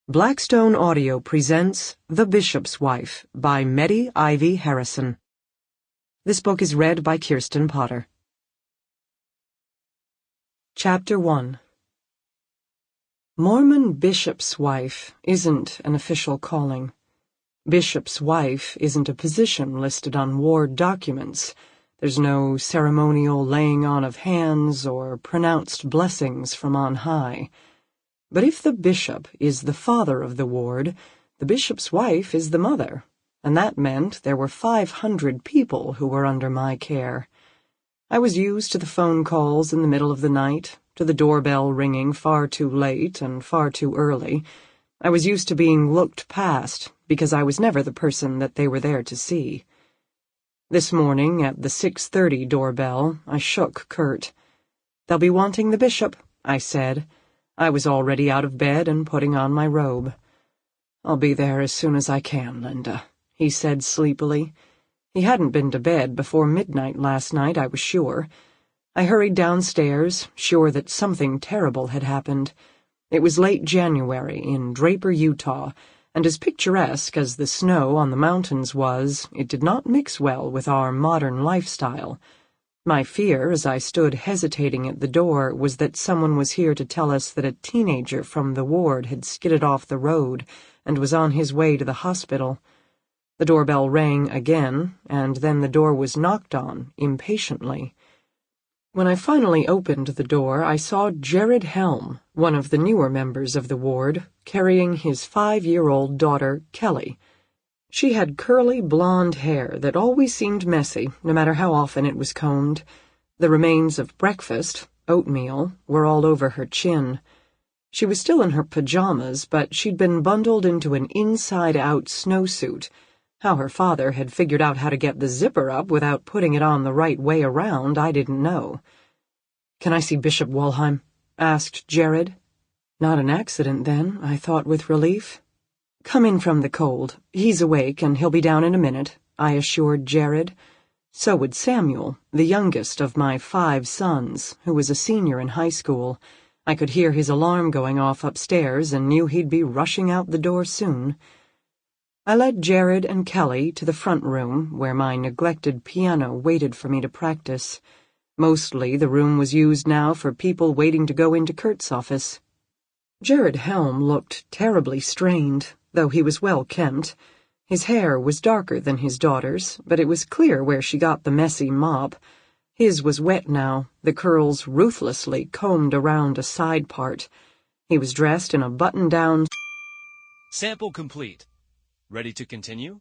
Blackstone Audio presents The Bishop's Wife by Mette Ivie Harrison. This book is read by Kirsten Potter. Chapter 1. Mormon bishop's wife isn't an official calling. Bishop's wife isn't a position listed on ward documents. There's no ceremonial laying on of hands or pronounced blessings from on high. But if the bishop is the father of the ward, the bishop's wife is the mother, and that meant there were 500 people who were under my care. I was used to the phone calls in the middle of the night, to the doorbell ringing far too late and far too early. I was used to being looked past, because I was never the person that they were there to see. This morning, at the 6:30 doorbell, I shook Kurt. "They'll be wanting the bishop," I said. I was already out of bed and putting on my robe. "I'll be there as soon as I can, Linda," he said sleepily. He hadn't been to bed before midnight last night, I was sure. I hurried downstairs, sure that something terrible had happened. It was late January in Draper, Utah, and as picturesque as the snow on the mountains was, it did not mix well with our modern lifestyle. My fear, as I stood hesitating at the door, was that someone was here to tell us that a teenager from the ward had skidded off the road and was on his way to the hospital. The doorbell rang again, and then the door was knocked on, impatiently. When I finally opened the door, I saw Helm, one of the newer members of the ward, carrying his 5-year-old daughter, Kelly. She had curly blonde hair that always seemed messy, no matter how often it was combed. The remains of breakfast, oatmeal, were all over her chin. She was still in her pajamas, but she'd been bundled into an inside-out snowsuit. How her father had figured out how to get the zipper up without putting it on the right way around, I didn't know. "Can I see Bishop Wallheim?" asked Jared. Not an accident, then, I thought with relief. "Come in from the cold. He's awake, and he'll be down in a minute," I assured Jared. So would Samuel, the youngest of my 5 sons, who was a senior in high school. I could hear his alarm going off upstairs and knew he'd be rushing out the door soon. I led Jared and Kelly to the front room, where my neglected piano waited for me to practice. Mostly the room was used now for people waiting to go into Kurt's office. Helm looked terribly strained, though he was well kempt. His hair was darker than his daughter's, but it was clear where she got the messy mop. His was wet now, the curls ruthlessly combed around a side part. He was dressed in a button-down... Sample complete. Ready to continue?